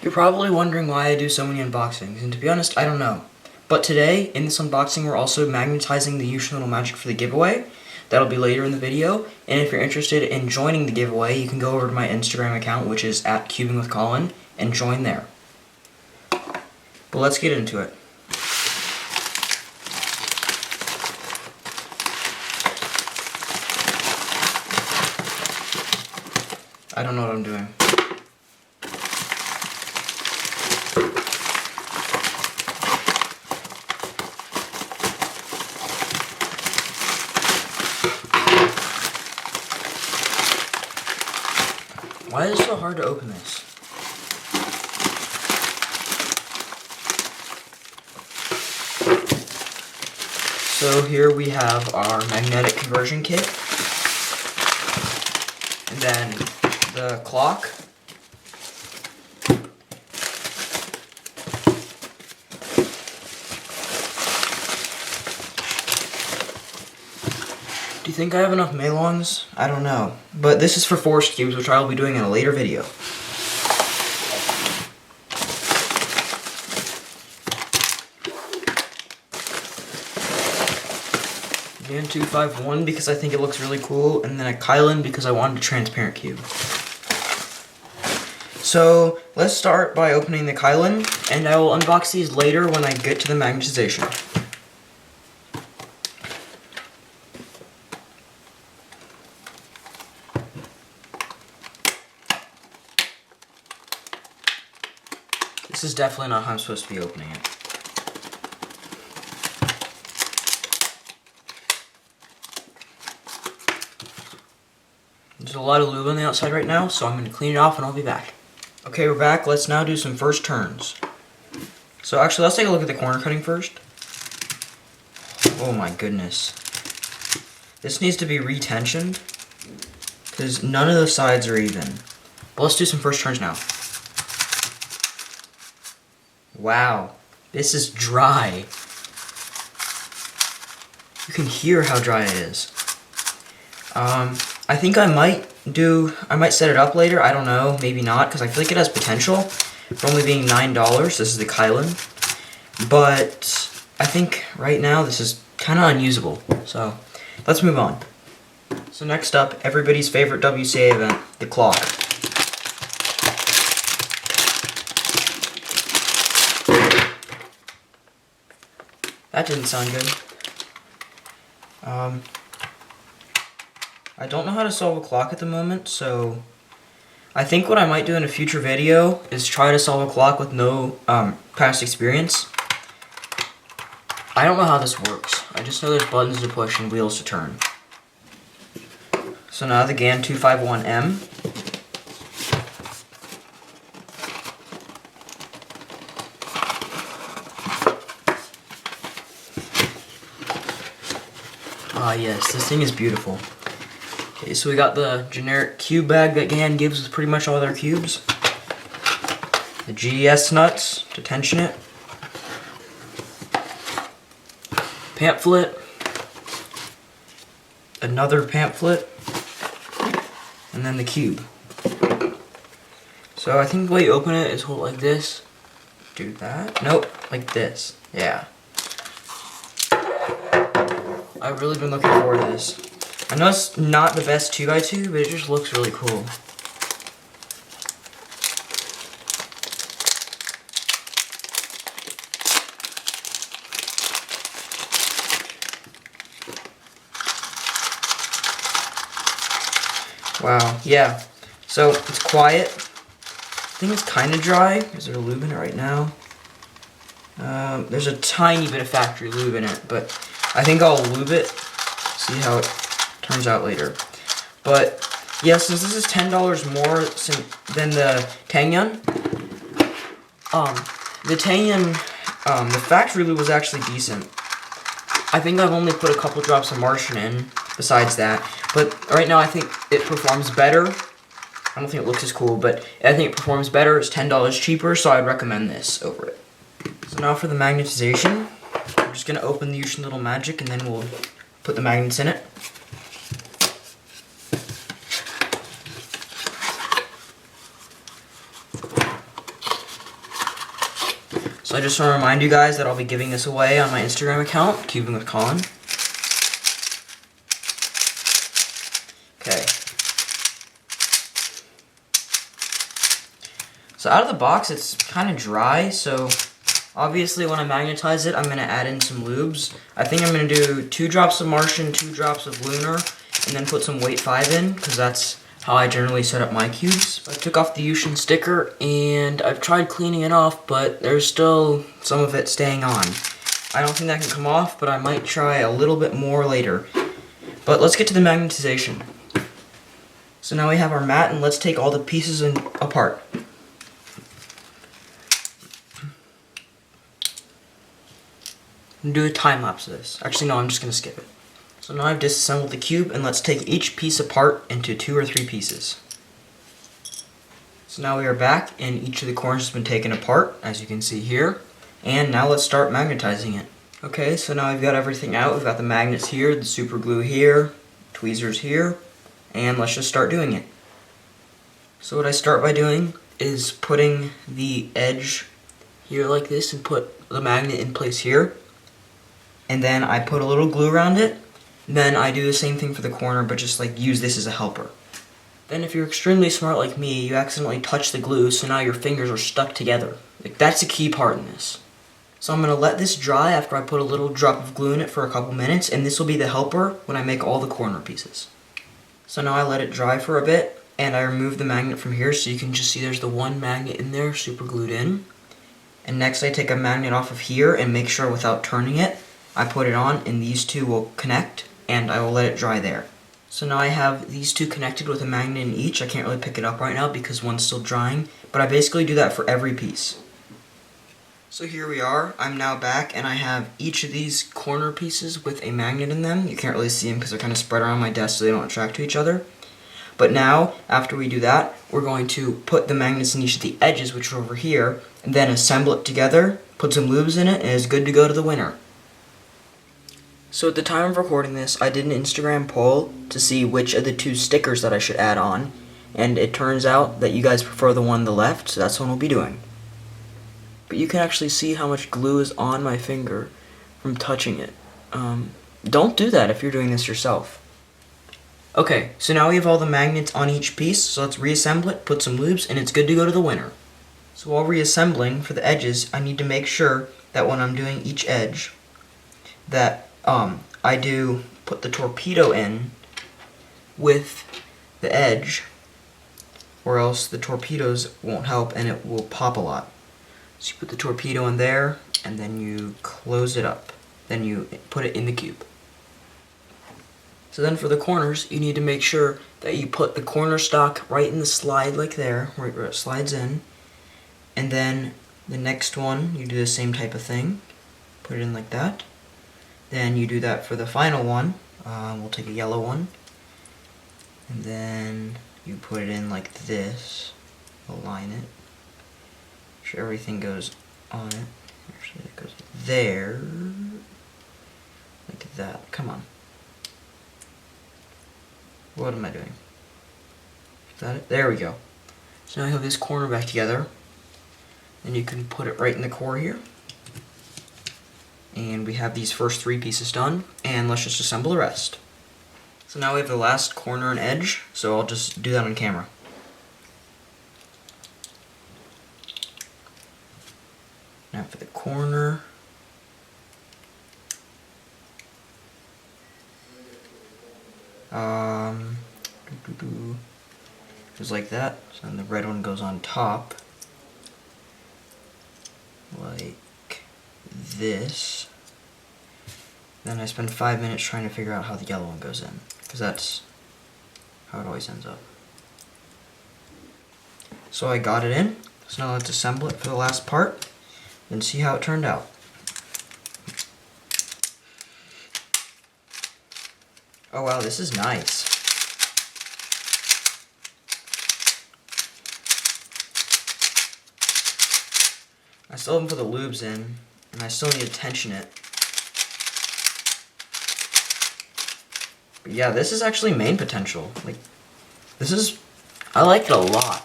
You're probably wondering why I do so many unboxings, and to be honest, I don't know. But today, in this unboxing, we're also magnetizing the YuXin Little Magic for the giveaway. That'll be later in the video, and if you're interested in joining the giveaway, you can go over to my Instagram account, which is @cubingwithkylin, and join there. But let's get into it. I don't know what I'm doing. Why is it so hard to open this? So here we have our magnetic conversion kit, and then the clock, do you think I have enough Maylongs? I don't know. But this is for force cubes, which I will be doing in a later video. Again, 251 because I think it looks really cool, and then a Kylin because I wanted a transparent cube. So let's start by opening the Kylin, and I will unbox these later when I get to the magnetization. This is definitely not how I'm supposed to be opening it. There's a lot of lube on the outside right now, so I'm going to clean it off and I'll be back. Okay, we're back. Let's now do some first turns. So actually, let's take a look at the corner cutting first. Oh my goodness. This needs to be retensioned, because none of the sides are even. But let's do some first turns now. Wow, this is dry. You can hear how dry it is. I think I might set it up later. I don't know, maybe not, because I feel like it has potential for only being $9. This is the Kylin. But I think right now this is kind of unusable. So let's move on. So next up, everybody's favorite WCA event, the clock. That didn't sound good. I don't know how to solve a clock at the moment, so I think what I might do in a future video is try to solve a clock with no past experience. I don't know how this works. I just know there's buttons to push and wheels to turn. So now the GAN 251M. Ah yes, this thing is beautiful. Okay, so we got the generic cube bag that GAN gives with pretty much all their cubes. The GES nuts to tension it. Pamphlet. Another pamphlet. And then the cube. So I think the way you open it is hold it like this. Do that. Nope, like this. Yeah. I've really been looking forward to this. I know it's not the best 2x2, but it just looks really cool. Wow, yeah. So it's quiet. I think it's kind of dry. Is there a lube in it right now? There's a tiny bit of factory lube in it, but I think I'll lube it. See how it turns out later. But yeah, since this is $10 more than the Tangyun, the factory lube was actually decent. I think I've only put a couple drops of Martian in besides that, but right now I think it performs better. I don't think it looks as cool, but I think it performs better. It's $10 cheaper, so I'd recommend this over it. So now for the magnetization, I'm just gonna open the YuXin Little Magic and then we'll put the magnets in it. So I just want to remind you guys that I'll be giving this away on my Instagram account, Cubing with Kylin. Okay. So out of the box, it's kind of dry, so obviously when I magnetize it, I'm going to add in some lubes. I think I'm going to do 2 drops of Martian, 2 drops of Lunar, and then put some weight 5 in, because that's how I generally set up my cubes. I took off the YuXin sticker, and I've tried cleaning it off, but there's still some of it staying on. I don't think that can come off, but I might try a little bit more later. But let's get to the magnetization. So now we have our mat, and let's take all the pieces apart. I'm gonna do a time lapse of this. Actually, no, I'm just gonna skip it. So now I've disassembled the cube, and let's take each piece apart into 2 or 3 pieces. So now we are back, and each of the corners has been taken apart, as you can see here. And now let's start magnetizing it. Okay, so now we've got everything out. We've got the magnets here, the super glue here, tweezers here, and let's just start doing it. So what I start by doing is putting the edge here like this and put the magnet in place here. And then I put a little glue around it. Then I do the same thing for the corner, but just like use this as a helper. Then if you're extremely smart like me, you accidentally touch the glue, so now your fingers are stuck together. Like, that's the key part in this. So I'm going to let this dry after I put a little drop of glue in it for a couple minutes, and this will be the helper when I make all the corner pieces. So now I let it dry for a bit, and I remove the magnet from here, so you can just see there's the one magnet in there super glued in. And next I take a magnet off of here and make sure without turning it, I put it on, and these 2 will connect, and I will let it dry there. So now I have these 2 connected with a magnet in each. I can't really pick it up right now because one's still drying, but I basically do that for every piece. So here we are. I'm now back, and I have each of these corner pieces with a magnet in them. You can't really see them because they're kind of spread around my desk so they don't attract to each other. But now, after we do that, we're going to put the magnets in each of the edges, which are over here, and then assemble it together, put some lubes in it, and it's good to go to the winner. So at the time of recording this, I did an Instagram poll to see which of the 2 stickers that I should add on, and it turns out that you guys prefer the one on the left, so that's the one we'll be doing. But you can actually see how much glue is on my finger from touching it. Don't do that if you're doing this yourself. Okay, so now we have all the magnets on each piece, so let's reassemble it, put some lubes, and it's good to go to the winner. So while reassembling for the edges, I need to make sure that when I'm doing each edge, that I do put the torpedo in with the edge, or else the torpedoes won't help and it will pop a lot. So you put the torpedo in there, and then you close it up. Then you put it in the cube. So then for the corners, you need to make sure that you put the corner stock right in the slide like there, where it slides in. And then the next one, you do the same type of thing. Put it in like that. Then you do that for the final one. We'll take a yellow one. And then you put it in like this. Align it. Make sure everything goes on it. Actually, it goes there. Like that. Come on. What am I doing? Is that it? There we go. So now I have this corner back together. And you can put it right in the core here. And we have these first 3 pieces done, and let's just assemble the rest. So now we have the last corner and edge, so I'll just do that on camera. Now for the corner. Just like that, so then the red one goes on top. Like this. Then I spend 5 minutes trying to figure out how the yellow one goes in, because that's how it always ends up. So I got it in, so now let's assemble it for the last part, and see how it turned out. Oh wow, this is nice. I still haven't put the lubes in, and I still need to tension it. But yeah, this is actually main potential. Like, this is, I like it a lot.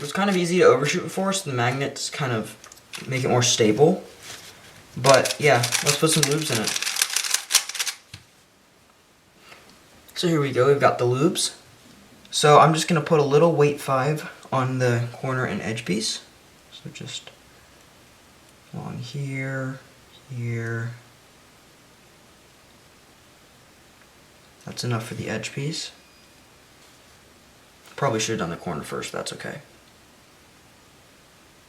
was kind of easy to overshoot before, so the magnets kind of make it more stable. But yeah, let's put some lubes in it. So here we go, we've got the lubes. So I'm just going to put a little weight 5 on the corner and edge piece. So just along here, here. That's enough for the edge piece. Probably should have done the corner first, that's okay.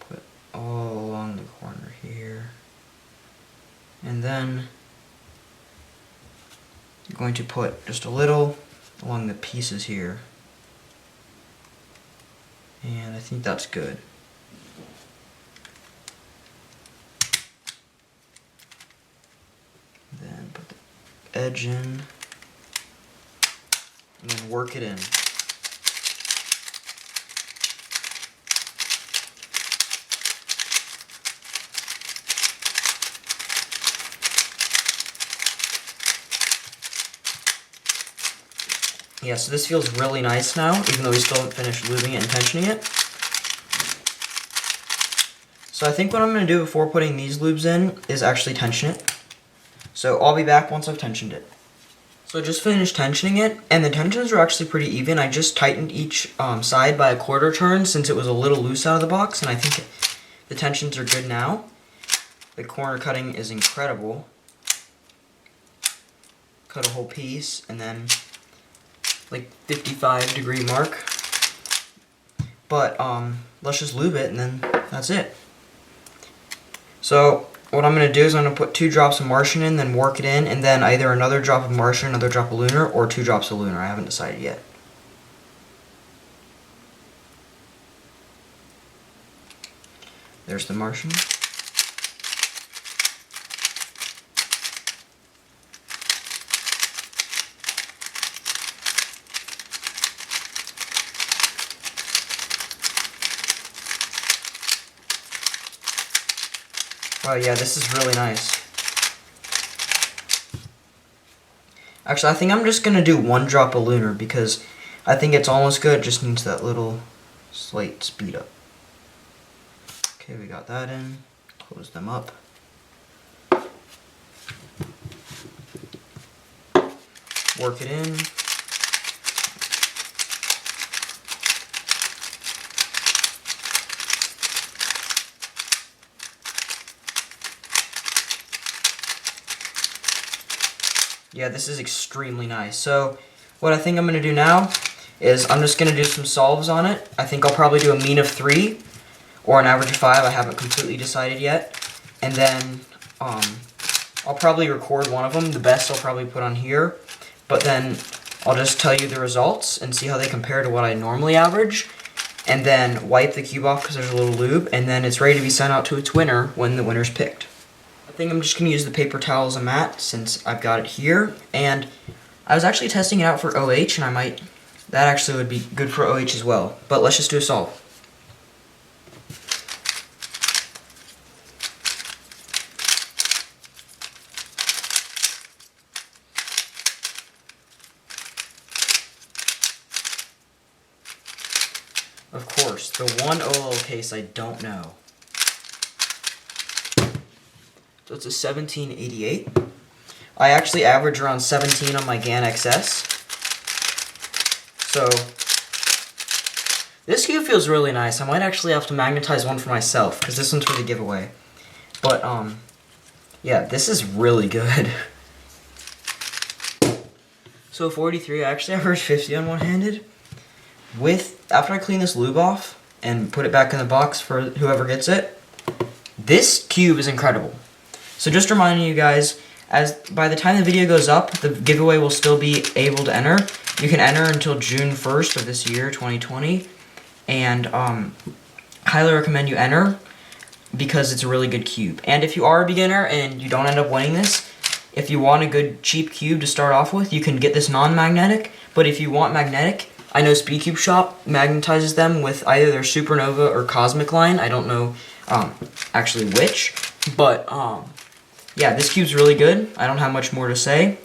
Put all along the corner here. And then I'm going to put just a little along the pieces here. And I think that's good. Then put the edge in, and then work it in. Yeah, so this feels really nice now, even though we still haven't finished lubing it and tensioning it. So I think what I'm going to do before putting these lubes in is actually tension it. So I'll be back once I've tensioned it. So I just finished tensioning it, and the tensions are actually pretty even. I just tightened each side by a quarter turn since it was a little loose out of the box, and I think the tensions are good now. The corner cutting is incredible. Cut a whole piece, and then like 55-degree mark. But let's just lube it, and then that's it. So what I'm going to do is I'm going to put 2 drops of Martian in, then work it in, and then either another drop of Martian, another drop of Lunar, or 2 drops of Lunar. I haven't decided yet. There's the Martian. Wow, yeah, this is really nice. Actually, I think I'm just going to do 1 drop of Lunar because I think it's almost good. It just needs that little slight speed up. Okay, we got that in. Close them up. Work it in. Yeah, this is extremely nice. So what I think I'm going to do now is I'm just going to do some solves on it. I think I'll probably do a mean of 3 or an average of 5. I haven't completely decided yet. And then I'll probably record one of them. The best I'll probably put on here. But then I'll just tell you the results and see how they compare to what I normally average. And then wipe the cube off because there's a little lube. And then it's ready to be sent out to its winner when the winner's picked. I think I'm just going to use the paper towel as a mat since I've got it here. And I was actually testing it out for OH, and that actually would be good for OH as well. But let's just do a solve. Of course, the one OL case I don't know. So it's a 1788. I actually average around 17 on my GAN XS. So this cube feels really nice. I might actually have to magnetize one for myself because this one's for the giveaway. But yeah, this is really good. So 43, I actually averaged 50 on one-handed. After I clean this lube off and put it back in the box for whoever gets it, this cube is incredible. So just reminding you guys, by the time the video goes up, the giveaway will still be able to enter. You can enter until June 1st of this year, 2020. And highly recommend you enter because it's a really good cube. And if you are a beginner and you don't end up winning this, if you want a good cheap cube to start off with, you can get this non-magnetic. But if you want magnetic, I know Speedcube Shop magnetizes them with either their Supernova or Cosmic line. I don't know actually which. But yeah, this cube's really good. I don't have much more to say.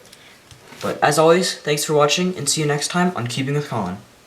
But as always, thanks for watching, and see you next time on Cubing with Kylin.